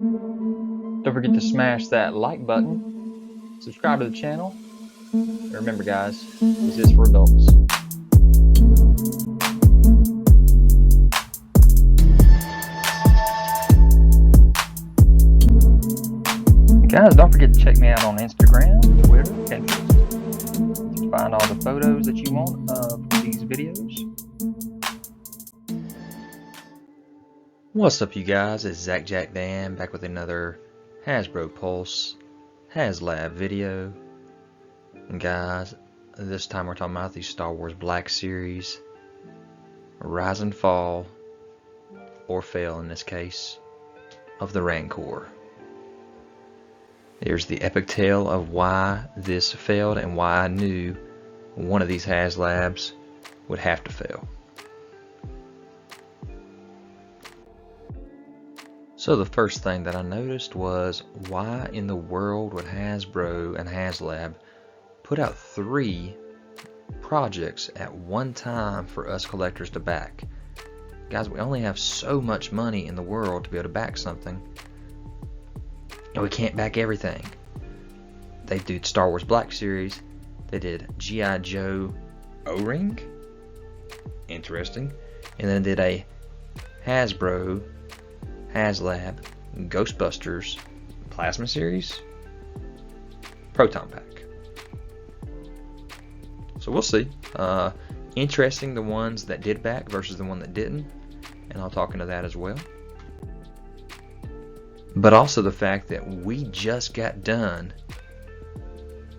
Don't forget to smash that like button, subscribe to the channel, and remember guys, this is for adults. Guys, don't forget to check me out on Instagram, Twitter, Pinterest to find all the photos that you want of these videos. What's up you guys, it's Zach Jack Dan back with another Hasbro Pulse Haslab video. And guys, this time we're talking about the Star Wars Black Series Rise and Fall, or Fail in this case, of the Rancor. Here's the epic tale of why this failed and why I knew one of these Haslabs would have to fail. So the first thing that I noticed was, why in the world would Hasbro and Haslab put out 3 projects at one time for us collectors to back? Guys, we only have so much money in the world to be able to back something, and we can't back everything. They did Star Wars Black Series, they did G.I. Joe O-Ring, interesting, and then did a Hasbro Haslab Ghostbusters Plasma Series Proton Pack. So we'll see. Interesting the ones that did back versus the one that didn't, and I'll talk into that as well. But also the fact that we just got done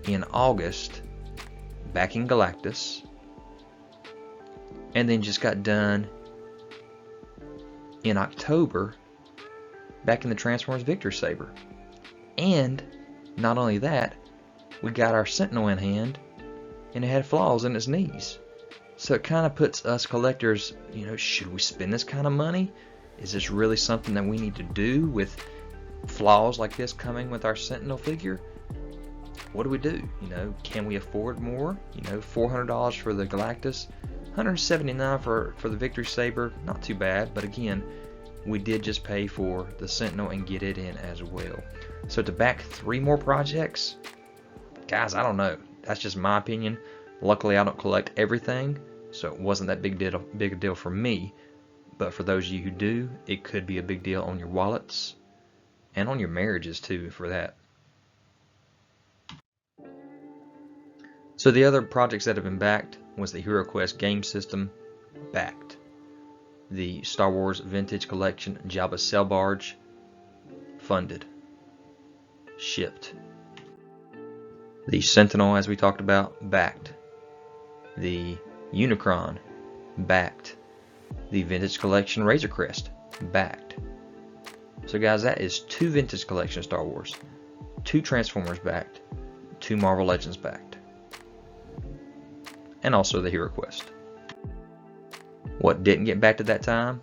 in August backing Galactus, and then just got done in October back in the Transformers Victor Saber. And not only that, we got our Sentinel in hand and it had flaws in its knees. So it kind of puts us collectors, you know, should we spend this kind of money? Is this really something that we need to do with flaws like this coming with our Sentinel figure? What do we do? You know, can we afford more? You know, $400 for the Galactus, $179 for the Victory Saber, not too bad, but again, we did just pay for the Sentinel and get it in as well. So to back 3 more projects, guys, I don't know. That's just my opinion. Luckily, I don't collect everything, so it wasn't that big a deal for me. But for those of you who do, it could be a big deal on your wallets and on your marriages too, for that. So the other projects that have been backed was the HeroQuest game system, backed. The Star Wars Vintage Collection Jabba Sail Barge, funded, shipped. The Sentinel, as we talked about, backed. The Unicron, backed. The Vintage Collection Razor Crest, backed. So guys, that is 2 Vintage Collection Star Wars, 2 Transformers backed, 2 Marvel Legends backed, and also the HeroQuest. What didn't get backed at that time?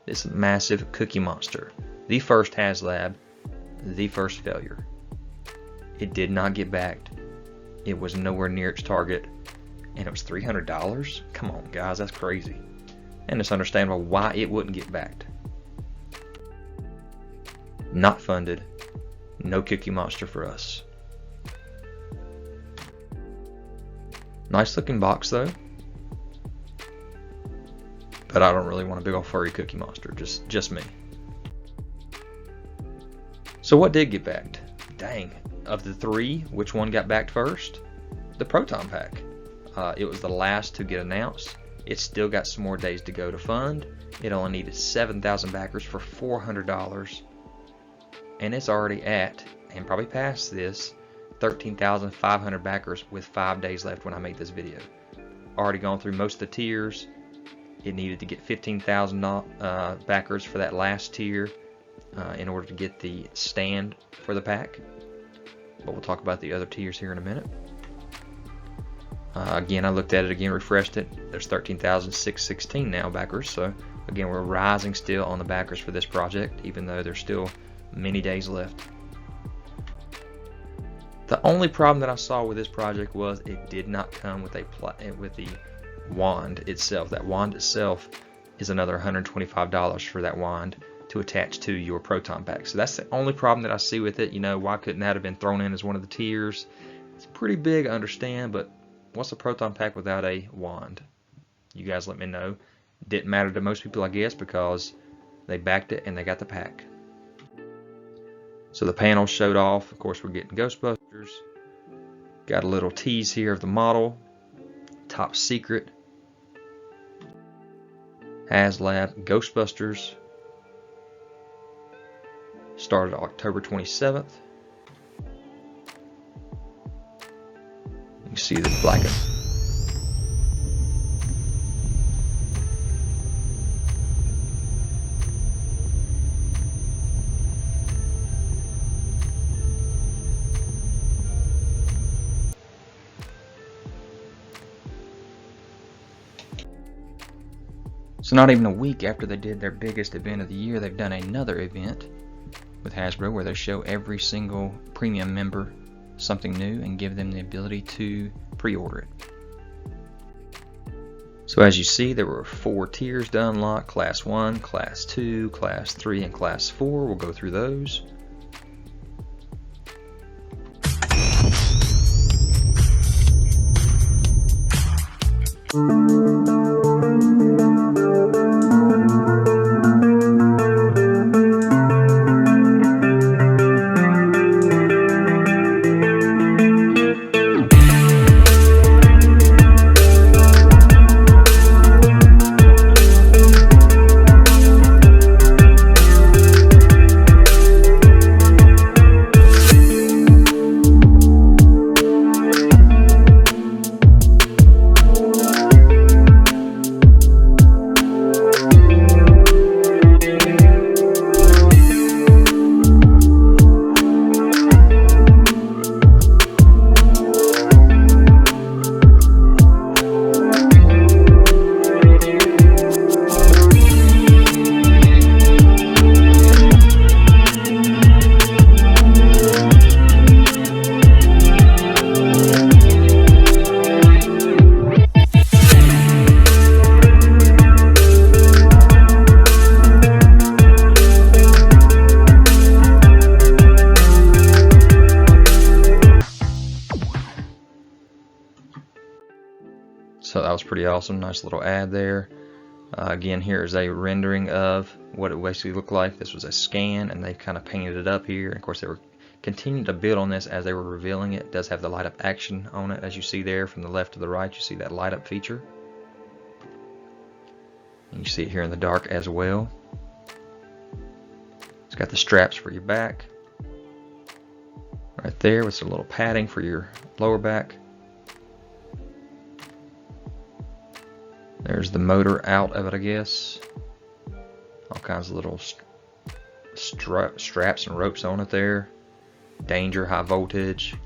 This massive Cookie Monster. The first Haslab, the first failure. It did not get backed. It was nowhere near its target, and it was $300? Come on guys, that's crazy. And it's understandable why it wouldn't get backed. Not funded, no Cookie Monster for us. Nice looking box though. But I don't really want a big old furry Cookie Monster, just me. So what did get backed? Dang, of the 3, which one got backed first? The Proton Pack. It was the last to get announced. It's still got some more days to go to fund. It only needed 7,000 backers for $400. And it's already at, and probably past this, 13,500 backers with 5 days left when I made this video. Already gone through most of the tiers. It needed to get 15,000 backers for that last tier in order to get the stand for the pack. But we'll talk about the other tiers here in a minute. Again, I looked at it again, refreshed it. There's 13,616 now backers. So again, we're rising still on the backers for this project, even though there's still many days left. The only problem that I saw with this project was it did not come with the wand itself. That wand itself is another $125 for that wand to attach to your proton pack. So that's the only problem that I see with it. You know, why couldn't that have been thrown in as one of the tiers? It's pretty big, I understand, but what's a proton pack without a wand? You guys let me know. Didn't matter to most people, I guess, because they backed it and they got the pack. So the panel showed off. Of course, we're getting Ghostbusters. Got a little tease here of the model. Top secret. Haslab Ghostbusters. Started October 27th. You can see the black. So not even a week after they did their biggest event of the year, they've done another event with Hasbro where they show every single premium member something new and give them the ability to pre-order it. So as you see, there were 4 tiers to unlock: Class 1, Class 2, Class 3, and Class 4. We'll go through those. So that was pretty awesome. Nice little ad there. Again, here is a rendering of what it basically looked like. This was a scan, and they kind of painted it up here. And of course, they were continuing to build on this as they were revealing it. It does have the light up action on it, as you see there from the left to the right. You see that light up feature. And you see it here in the dark as well. It's got the straps for your back right there with some little padding for your lower back. There's the motor out of it, I guess. All kinds of little straps and ropes on it there. Danger, high voltage.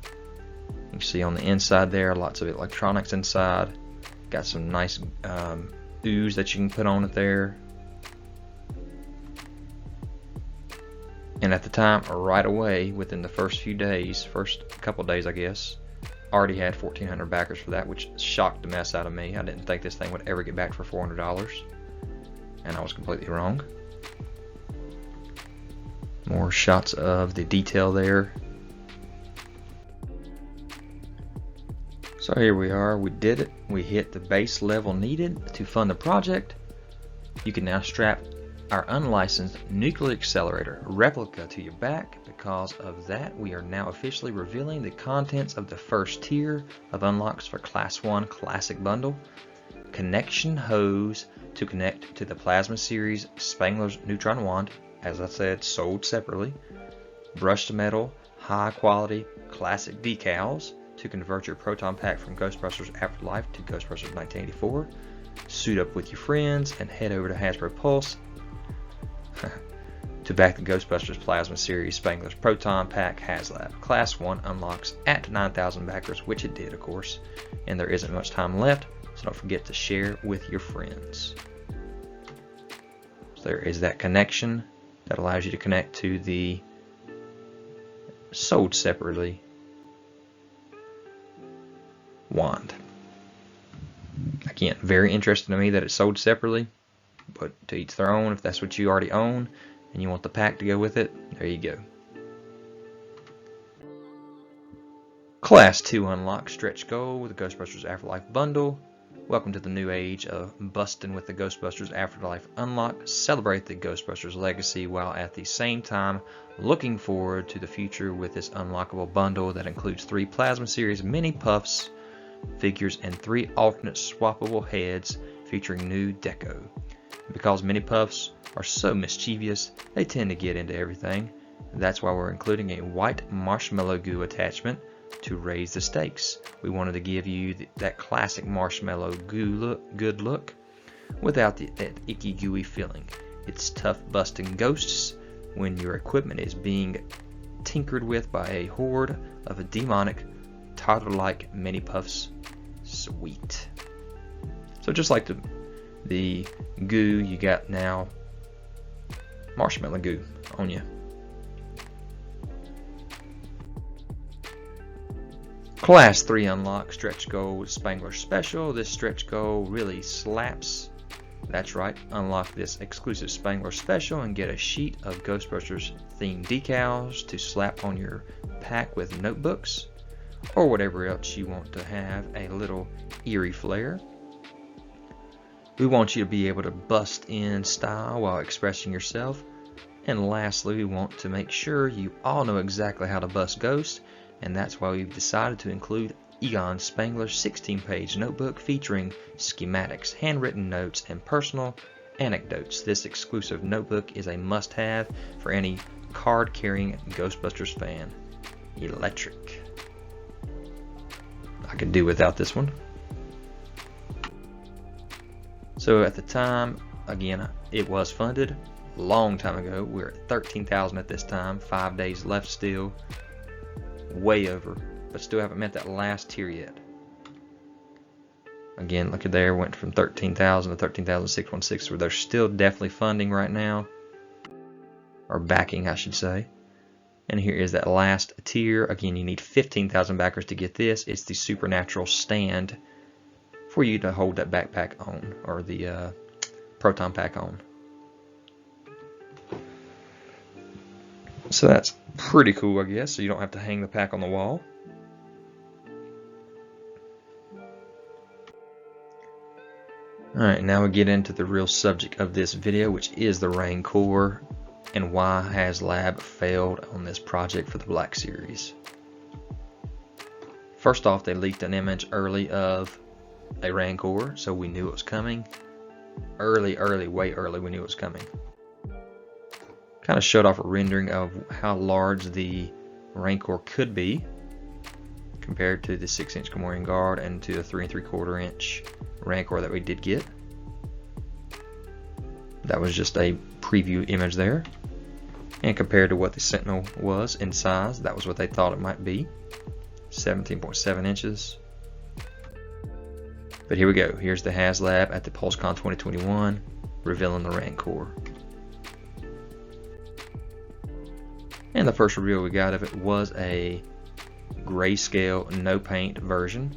You can see on the inside there, lots of electronics inside. Got some nice ooze that you can put on it there. And at the time, right away, within the first few days, first couple days I guess, already had 1,400 backers for that, which shocked the mess out of me. I didn't think this thing would ever get back for $400, and I was completely wrong. More shots of the detail there. So here we are, we did it. We hit the base level needed to fund the project. You can now strap our unlicensed nuclear accelerator replica to your back. Because of that, we are now officially revealing the contents of the first tier of unlocks for Class 1 Classic Bundle. Connection hose to connect to the Plasma Series Spangler's Neutron Wand, as I said, sold separately. Brushed metal, high quality classic decals to convert your proton pack from Ghostbusters Afterlife to Ghostbusters 1984. Suit up with your friends and head over to Hasbro Pulse to back the Ghostbusters Plasma Series Spangler's Proton Pack Haslab. Class 1 unlocks at 9,000 backers, which it did, of course, and there isn't much time left, so don't forget to share with your friends. So there is that connection that allows you to connect to the sold separately wand. Again, very interesting to me that it's sold separately. but to each their own. If that's what you already own and you want the pack to go with it, there you go. Class 2 unlock stretch goal with the Ghostbusters Afterlife bundle. Welcome to the new age of busting with the Ghostbusters Afterlife unlock. Celebrate the Ghostbusters legacy while at the same time looking forward to the future with this unlockable bundle that includes 3 Plasma Series mini puffs figures and 3 alternate swappable heads featuring new deco. Because mini puffs are so mischievous, they tend to get into everything. That's why we're including a white marshmallow goo attachment to raise the stakes. We wanted to give you that classic marshmallow goo good look without that icky gooey feeling. It's tough busting ghosts when your equipment is being tinkered with by a horde of a demonic toddler-like mini puffs. Sweet. So just like the goo, you got now marshmallow goo on you. Class 3 unlock stretch goal with Spangler Special. This stretch goal really slaps. That's right, unlock this exclusive Spangler Special and get a sheet of Ghostbusters themed decals to slap on your pack with notebooks or whatever else you want to have a little eerie flair. We want you to be able to bust in style while expressing yourself. And lastly, we want to make sure you all know exactly how to bust ghosts, and that's why we've decided to include Egon Spangler's 16-page notebook featuring schematics, handwritten notes, and personal anecdotes. This exclusive notebook is a must-have for any card-carrying Ghostbusters fan. Electric. I could do without this one. So at the time, again, it was funded a long time ago. We're at 13,000 at this time, 5 days left still. Way over, but still haven't met that last tier yet. Again, look at there, went from 13,000 to 13,616, where they're still definitely funding right now, or backing, I should say. And here is that last tier. Again, you need 15,000 backers to get this. It's the supernatural stand for you to hold that backpack on, or the proton pack on. So that's pretty cool, I guess, so you don't have to hang the pack on the wall. Alright, now we get into the real subject of this video, which is the Rancor and why Haslab failed on this project for the Black Series. First off, they leaked an image early of a Rancor, so we knew it was coming. Way early, we knew it was coming. Kind of showed off a rendering of how large the Rancor could be compared to the 6-inch Gamorrean Guard and to the 3 3/4 inch Rancor that we did get. That was just a preview image there. And compared to what the Sentinel was in size, that was what they thought it might be. 17.7 inches. But here we go. Here's the Haslab at the PulseCon 2021 revealing the Rancor. And the first reveal we got of it was a grayscale no paint version,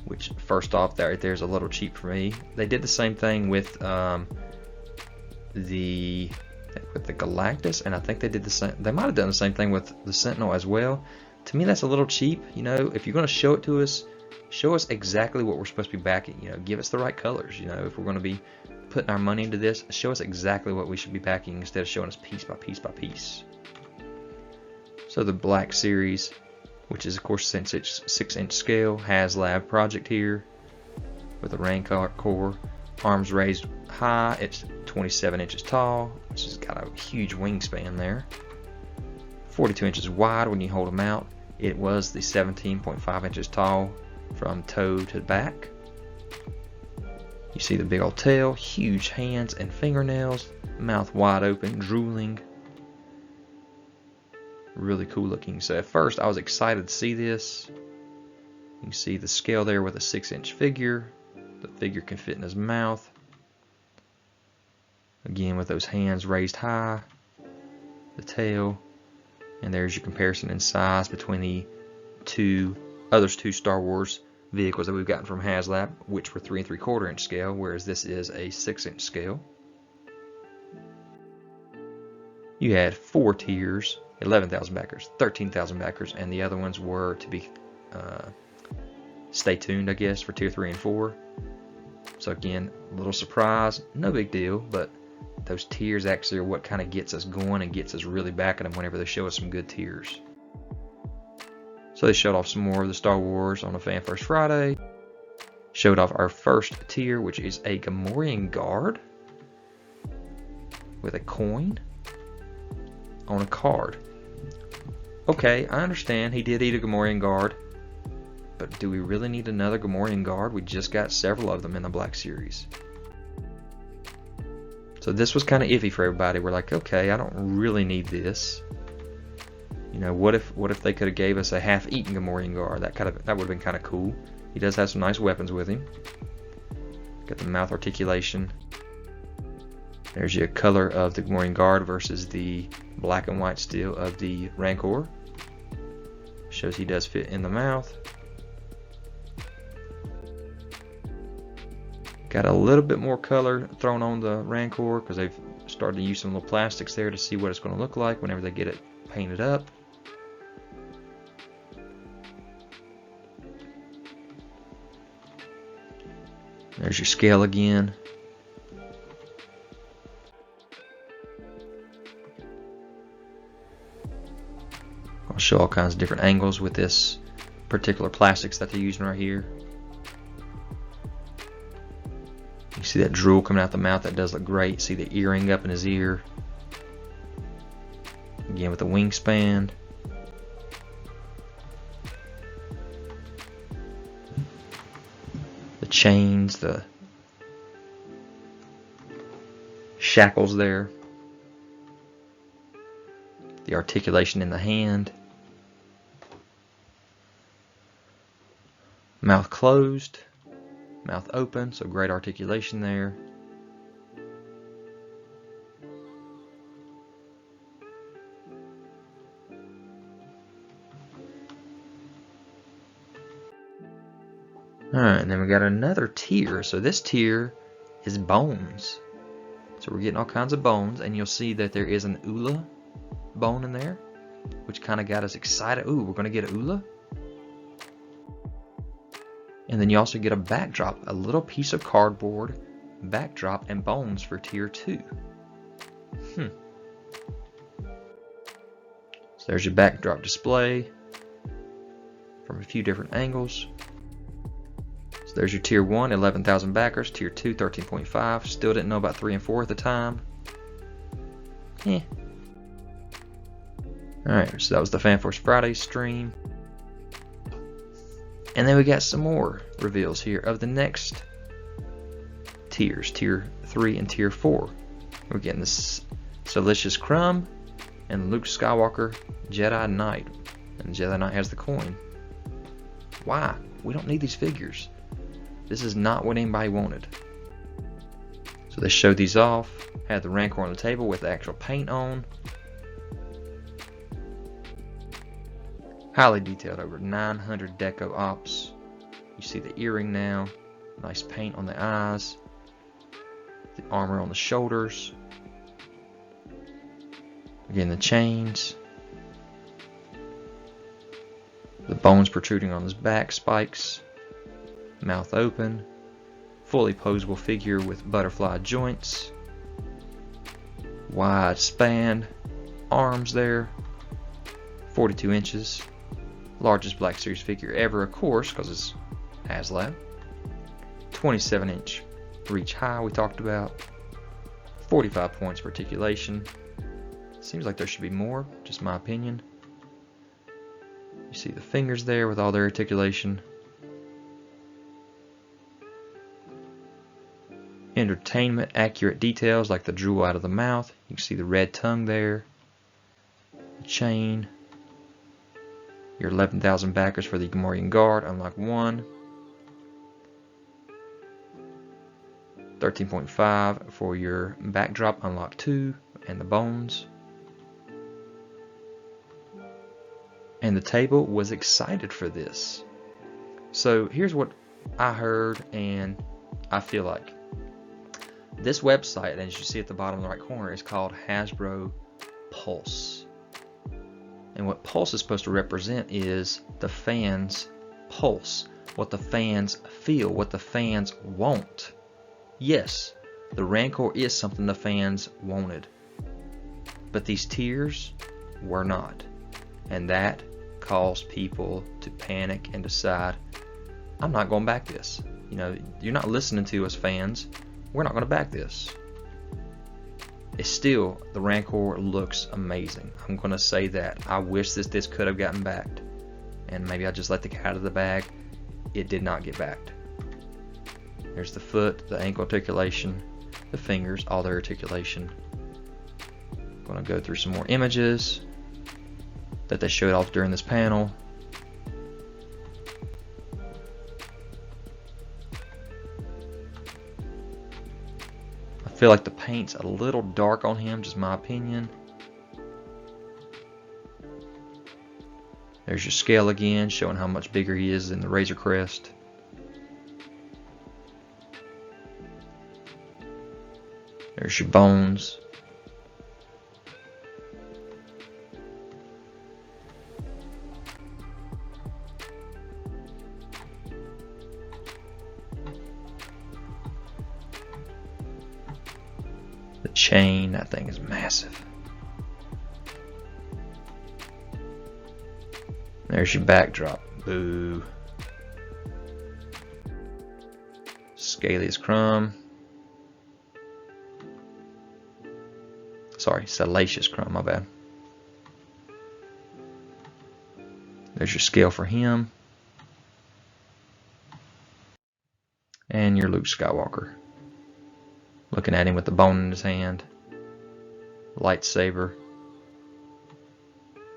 which first off that right there is a little cheap for me. They did the same thing with the Galactus, and I think they did the same. They might have done the same thing with the Sentinel as well. To me, that's a little cheap. You know, if you're going to show it to us, show us exactly what we're supposed to be backing. You know, give us the right colors. You know, if we're going to be putting our money into this, show us exactly what we should be backing instead of showing us piece by piece by piece. So the Black Series, which is of course 6-inch scale, Haslab project here with a Rancor core, arms raised high. It's 27 inches tall, which has got a huge wingspan there. 42 inches wide when you hold them out. It was the 17.5 inches tall from toe to back. You see the big old tail, huge hands and fingernails, mouth wide open, drooling. Really cool looking. So at first I was excited to see this. You can see the scale there with a 6-inch figure. The figure can fit in his mouth. Again with those hands raised high. The tail. And there's your comparison in size between the other two Star Wars vehicles that we've gotten from Haslab, which were 3 3/4 inch scale, whereas this is a 6-inch scale. You had 4 tiers, 11,000 backers, 13,000 backers, and the other ones were to be stay tuned, I guess, for tier 3 and 4. So again, a little surprise, no big deal, but those tiers actually are what kind of gets us going and gets us really backing them whenever they show us some good tiers. So they showed off some more of the Star Wars on a Fan First Friday. Showed off our first tier, which is a Gamorrean Guard with a coin on a card. Okay, I understand he did eat a Gamorrean Guard, but do we really need another Gamorrean Guard? We just got several of them in the Black Series. So this was kind of iffy for everybody. We're like, okay, I don't really need this. You know, what if they could have gave us a half-eaten Gamorrean Guard? That would have been kind of cool. He does have some nice weapons with him. Got the mouth articulation. There's your color of the Gamorrean Guard versus the black and white steel of the Rancor. Shows he does fit in the mouth. Got a little bit more color thrown on the Rancor because they've started to use some little plastics there to see what it's going to look like whenever they get it painted up. There's your scale again. I'll show all kinds of different angles with this particular plastics that they're using right here. You see that drool coming out the mouth, that does look great. See the earring up in his ear. Again with the wingspan. The chains, the shackles there. The articulation in the hand. Mouth closed. Mouth open, so great articulation there. Alright, and then we got another tier. So this tier is bones. So we're getting all kinds of bones, and you'll see that there is an Ula bone in there, which kind of got us excited. Ooh, we're going to get an Ula. And then you also get a backdrop, a little piece of cardboard, backdrop, and bones for tier 2. So there's your backdrop display from a few different angles. So there's your tier 1, 11,000 backers, tier 2, 13.5. Still didn't know about 3 and 4 at the time. Alright, so that was the FanForce Friday stream. And then we got some more reveals here of the next tiers, tier 3 and tier 4. We're getting this Delicious Crumb and Luke Skywalker Jedi Knight. And Jedi Knight has the coin. Why? We don't need these figures. This is not what anybody wanted. So they showed these off, had the Rancor on the table with the actual paint on. Highly detailed, over 900 deco ops. You see the earring now, nice paint on the eyes, the armor on the shoulders, again the chains, the bones protruding on his back, spikes, mouth open, fully posable figure with butterfly joints, wide span, arms there, 42 inches. Largest Black Series figure ever, of course, because it's Haslab. 27-inch reach high we talked about. 45 points for articulation. Seems like there should be more, just my opinion. You see the fingers there with all their articulation. Entertainment, accurate details like the drool out of the mouth. You can see the red tongue there. The chain. Your 11,000 backers for the Gamorrean Guard, unlock 1. 13.5 for your backdrop, unlock 2. And the bones. And the table was excited for this. So here's what I heard and I feel like. This website, as you see at the bottom right corner, is called Hasbro pulse. And what pulse is supposed to represent is the fans' pulse, what the fans feel, what the fans want. Yes, the Rancor is something the fans wanted, but these tiers were not. And that caused people to panic and decide, I'm not going to back this. You know, you're not listening to us fans. We're not going to back this. It's still, the Rancor looks amazing. I'm going to say that. I wish this could have gotten backed. And maybe I just let the cat out of the bag. It did not get backed. There's the foot, the ankle articulation, the fingers, all their articulation. I'm going to go through some more images that they showed off during this panel. I feel like the paint's a little dark on him, just my opinion. There's your scale again, showing how much bigger he is than the Razor Crest. There's your bones. The chain, that thing is massive. There's your backdrop. Boo. Scalious Crumb. Sorry, Salacious Crumb, my bad. There's your scale for him. And your Luke Skywalker. Looking at him with the bone in his hand. Lightsaber.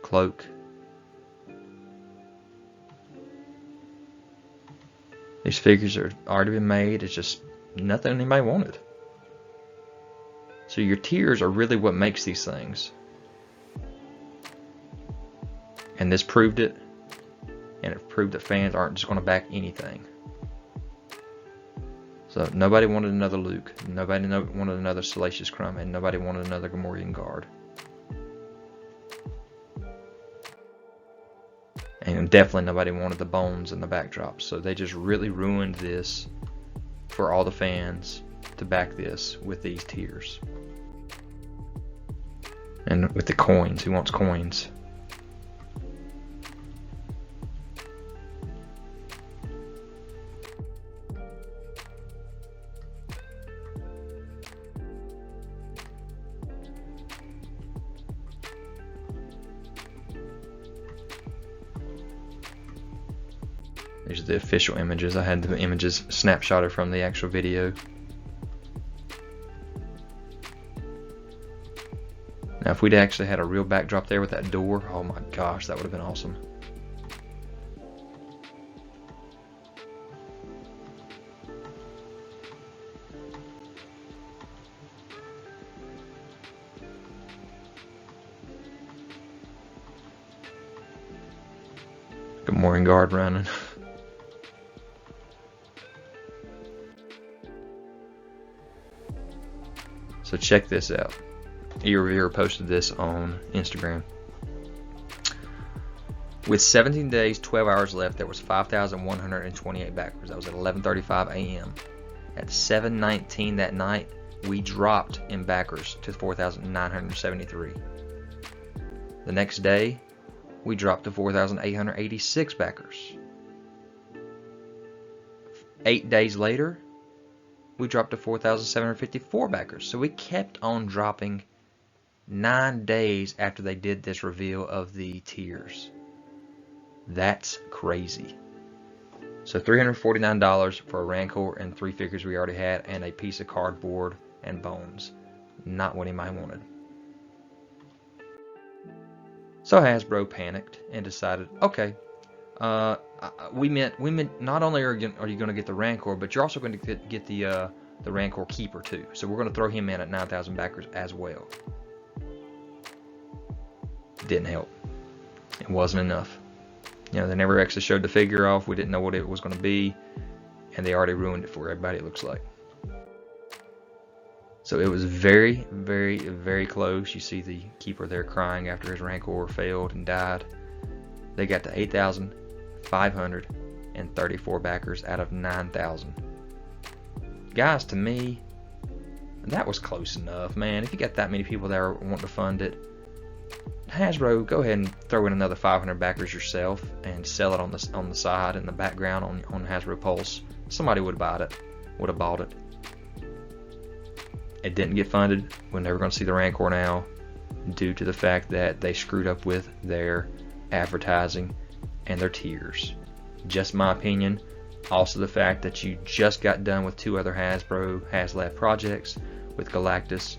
Cloak. These figures are already been made. It's just nothing anybody wanted. So your tiers are really what makes these things. And this proved it. And it proved that fans aren't just going to back anything. So nobody wanted another Luke. Nobody wanted another Salacious Crumb. And nobody wanted another Gamorrean Guard. And definitely nobody wanted the bones and the backdrops. So they just really ruined this for all the fans to back this with these tiers. And with the coins, who wants coins? There's the official images. I had the images snapshotted from the actual video. Now if we'd actually had a real backdrop there with that door, oh my gosh, that would have been awesome. Gamorrean Guard running. So check this out. E-Reviewer posted this on Instagram. With 17 days, 12 hours left, there was 5,128 backers. That was at 11:35 a.m. At 7:19 that night, we dropped in backers to 4,973. The next day, we dropped to 4,886 backers. 8 days later, we dropped to 4,754 backers. So we kept on dropping 9 days after they did this reveal of the tiers. That's crazy. So $349 for a Rancor and 3 figures we already had and a piece of cardboard and bones. Not what anybody wanted. So Hasbro panicked and decided, okay, we meant not only are you going to get the Rancor, but you're also going to get the Rancor Keeper too. So we're going to throw him in at 9,000 backers as well. Didn't help. It wasn't enough. You know, they never actually showed the figure off. We didn't know what it was going to be, and they already ruined it for everybody, it looks like. So it was very, very, very close. You see the keeper there crying after his Rancor failed and died. They got to 8,534 backers out of 9,000. Guys, to me, that was close enough, man. If you got that many people that want to fund it, Hasbro, go ahead and throw in another 500 backers yourself and sell it on the side in the background on Hasbro Pulse. Somebody would have bought it. It didn't get funded. We're never going to see the Rancor now due to the fact that they screwed up with their advertising and their tiers. Just my opinion. Also the fact that you just got done with 2 other Haslab projects with Galactus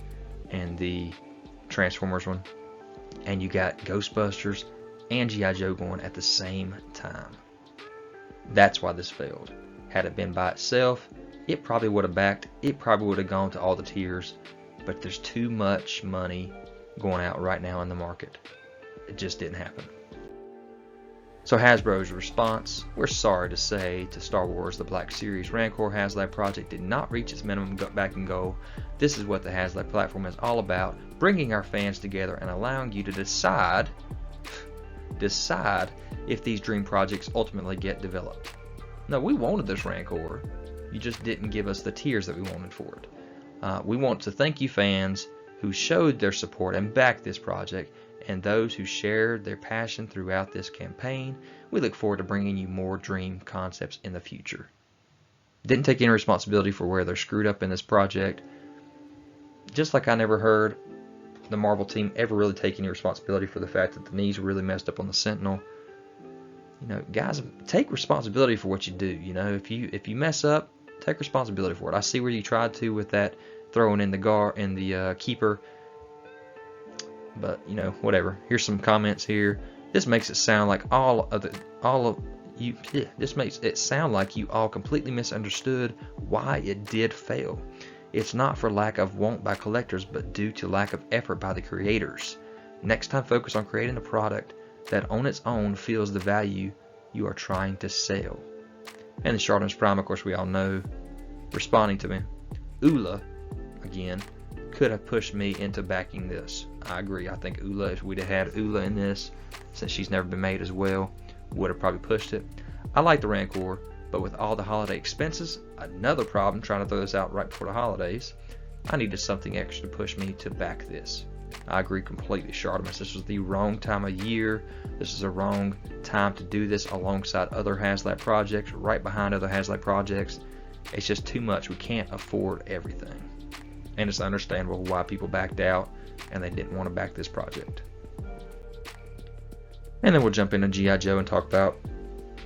and the Transformers one, and you got Ghostbusters and G.I. Joe going at the same time. That's why this failed. Had it been by itself, it probably would have backed. It probably would have gone to all the tiers, but there's too much money going out right now in the market. It just didn't happen. So Hasbro's response: we're sorry to say to Star Wars The Black Series Rancor Haslab project did not reach its minimum backing goal. This is what the Haslab platform is all about, bringing our fans together and allowing you to decide if these dream projects ultimately get developed. No, we wanted this Rancor. You just didn't give us the tiers that we wanted for it. We want to thank you fans who showed their support and backed this project, and those who shared their passion throughout this campaign. We look forward to bringing you more dream concepts in the future. Didn't take any responsibility for where they're screwed up in this project. Just like I never heard the Marvel team ever really take any responsibility for the fact that the knees were really messed up on the Sentinel. You know, guys, take responsibility for what you do. You know, if you mess up, take responsibility for it. I see where you tried to with that throwing in the keeper. But you know, whatever. Here's some comments here. This makes it sound like this makes it sound like you all completely misunderstood why it did fail. It's not for lack of want by collectors, but due to lack of effort by the creators. Next time, focus on creating a product that on its own feels the value you are trying to sell. And the Shardon's Prime, of course, we all know, responding to me. Ula, again, could have pushed me into backing this. I agree. I think Ula, if we'd have had Ula in this, since she's never been made as well, would have probably pushed it. I like the Rancor, but with all the holiday expenses, another problem trying to throw this out right before the holidays, I needed something extra to push me to back this. I agree completely, Shardamus. This was the wrong time of year. This is the wrong time to do this alongside other Haslab projects, right behind other Haslab projects. It's just too much. We can't afford everything. And it's understandable why people backed out and they didn't want to back this project. And then we'll jump into G.I. Joe and talk about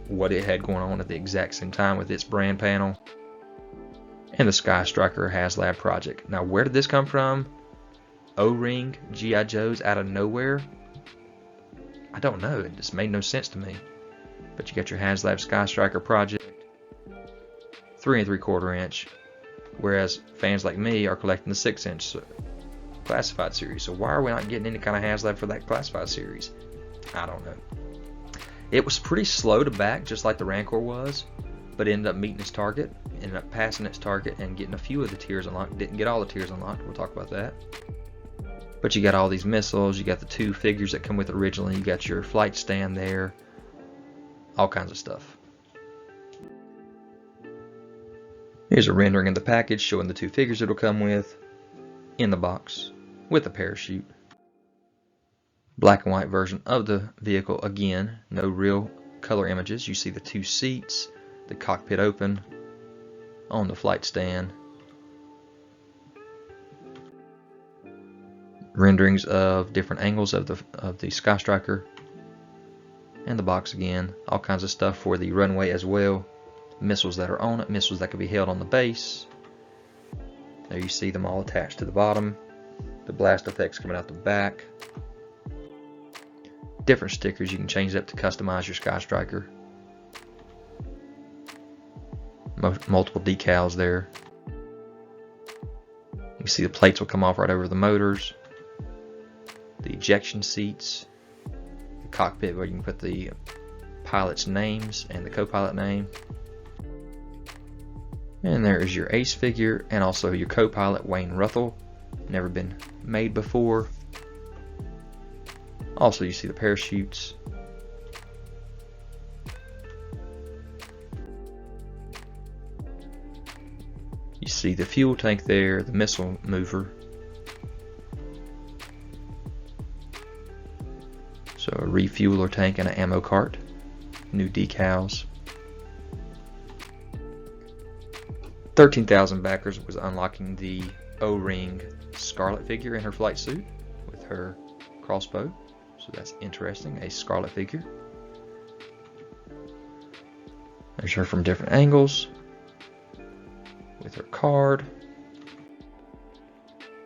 what it had going on at the exact same time with its brand panel and the Skystriker Haslab project. Now, where did this come from? O-ring G.I. Joes out of nowhere? I don't know. It just made no sense to me. But you got your Haslab Skystriker project, 3 3/4 inch, whereas fans like me are collecting the 6-inch classified series. So why are we not getting any kind of Haslab for that classified series? I don't know. It was pretty slow to back, just like the Rancor was, but ended up meeting its target, ended up passing its target and getting a few of the tiers unlocked. Didn't get all the tiers unlocked. We'll talk about that. But you got all these missiles, you got the 2 figures that come with it originally, you got your flight stand there, all kinds of stuff. Here's a rendering of the package showing the 2 figures it'll come with in the box with a parachute. Black and white version of the vehicle, again, no real color images. You see the 2 seats, the cockpit open on the flight stand. Renderings of different angles of the Skystriker and the box again. All kinds of stuff for the runway as well. Missiles that are on it, missiles that can be held on the base. There you see them all attached to the bottom. The blast effects coming out the back. Different stickers, you can change it up to customize your Skystriker. Multiple decals there. You see the plates will come off right over the motors. The ejection seats, the cockpit where you can put the pilot's names and the co-pilot name. And there is your Ace figure, and also your co-pilot Wayne Ruthell, never been made before. Also, you see the parachutes. You see the fuel tank there, the missile mover. So a refueler tank and an ammo cart. New decals. 13,000 backers was unlocking the O-ring Scarlet figure in her flight suit with her crossbow. So that's interesting, a Scarlet figure. There's her from different angles with her card.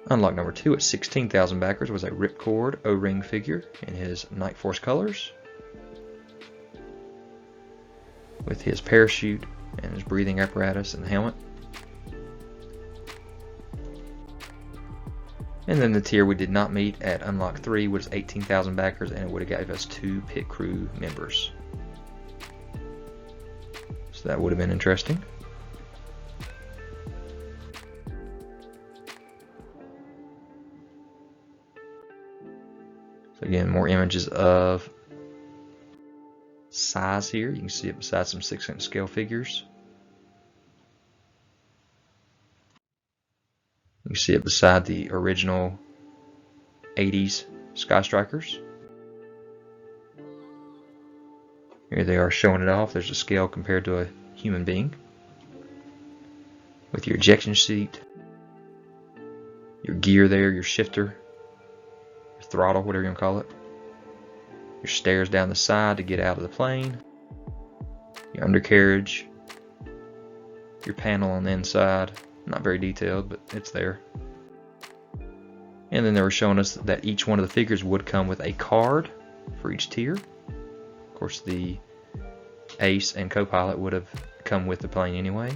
Unlock number 2 at 16,000 backers was a Ripcord O-ring figure in his Night Force colors with his parachute and his breathing apparatus and helmet. And then the tier we did not meet at Unlock 3 was 18,000 backers, and it would have gave us 2 pit crew members. So that would have been interesting. So again, more images of size here. You can see it beside some 6-inch scale figures. You can see it beside the original 80s Skystrikers. Here they are showing it off. There's a scale compared to a human being. With your ejection seat, your gear there, your shifter, your throttle, whatever you want to call it. Your stairs down the side to get out of the plane. Your undercarriage. Your panel on the inside. Not very detailed, but it's there. And then they were showing us that each one of the figures would come with a card for each tier. Of course, the Ace and co-pilot would have come with the plane anyway,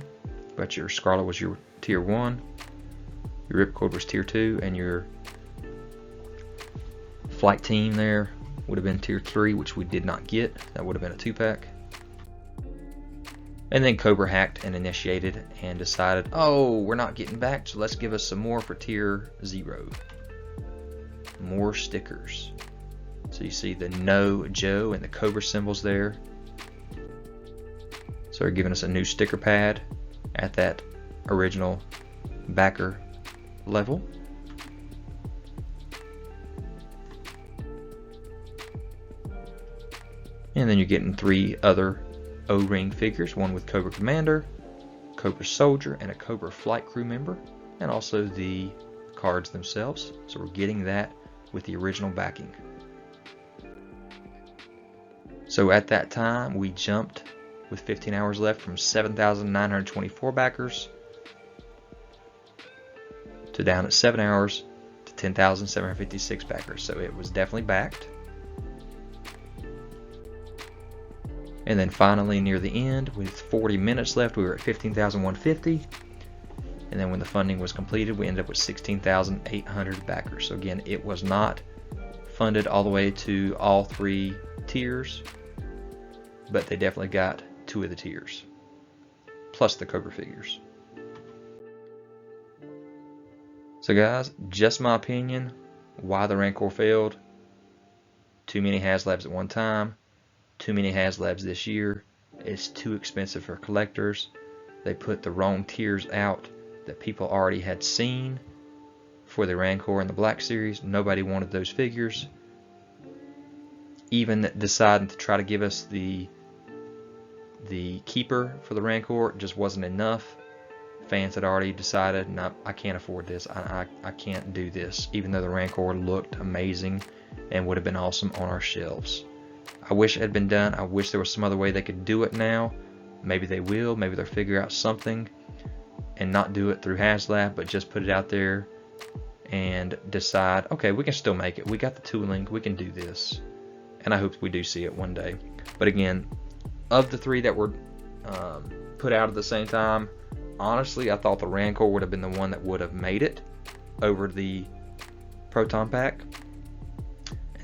but your Scarlet was your tier 1, your Ripcord was tier 2, and your flight team there would have been tier 3, which we did not get. That would have been a 2-pack. And then Cobra hacked and initiated and decided, oh, we're not getting back, so let's give us some more for tier 0. More stickers. So you see the No Joe and the Cobra symbols there. So they're giving us a new sticker pad at that original backer level. And then you're getting 3 other O-ring figures, one with Cobra Commander, Cobra Soldier, and a Cobra Flight Crew member, and also the cards themselves. So we're getting that with the original backing. So at that time, we jumped with 15 hours left from 7,924 backers to down at 7 hours to 10,756 backers. So it was definitely backed. And then finally near the end, with 40 minutes left, we were at 15,150. And then when the funding was completed, we ended up with 16,800 backers. So again, it was not funded all the way to all 3 tiers, but they definitely got 2 of the tiers, plus the Cobra figures. So guys, just my opinion, why the Rancor failed. Too many Haslabs at one time. Too many Haslabs this year. It's too expensive for collectors. They put the wrong tiers out that people already had seen for the Rancor and the Black Series. Nobody wanted those figures. Even deciding to try to give us the keeper for the Rancor just wasn't enough. Fans had already decided, no, I can't afford this. I can't do this, even though the Rancor looked amazing and would have been awesome on our shelves. I wish it had been done. I wish there was some other way they could do it now. Maybe they will. Maybe they'll figure out something and not do it through Haslab, but just put it out there and decide, okay, we can still make it. We got the tooling. We can do this. And I hope we do see it one day. But again, of the 3 that were put out at the same time, honestly, I thought the Rancor would have been the one that would have made it over the Proton Pack.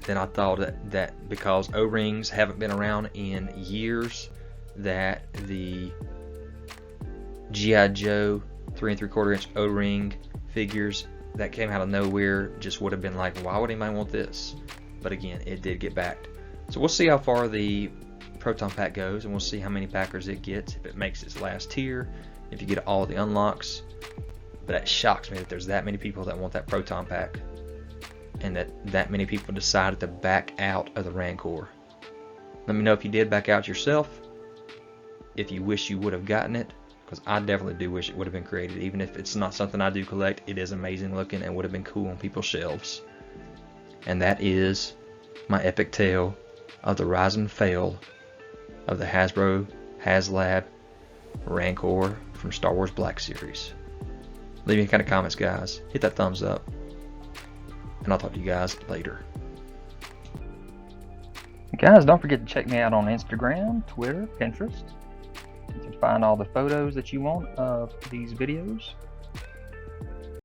Then I thought that because O-rings haven't been around in years, that the G.I. Joe 3 3/4 inch O-ring figures that came out of nowhere. Just would have been like, why would anybody want this? But again, it did get backed. So we'll see how far the Proton Pack goes, and we'll see how many packers it gets, if it makes its last tier, if you get all the unlocks. But it shocks me that there's that many people that want that Proton Pack, and that many people decided to back out of the Rancor. Let me know if you did back out yourself, if you wish you would have gotten it, because I definitely do wish it would have been created. Even if it's not something I do collect, it is amazing looking and would have been cool on people's shelves. And that is my epic tale of the rise and fall of the Hasbro Haslab Rancor from Star Wars Black Series. Leave me any kind of comments, guys. Hit that thumbs up. And I'll talk to you guys later. Guys, don't forget to check me out on Instagram, Twitter, Pinterest. You can find all the photos that you want of these videos.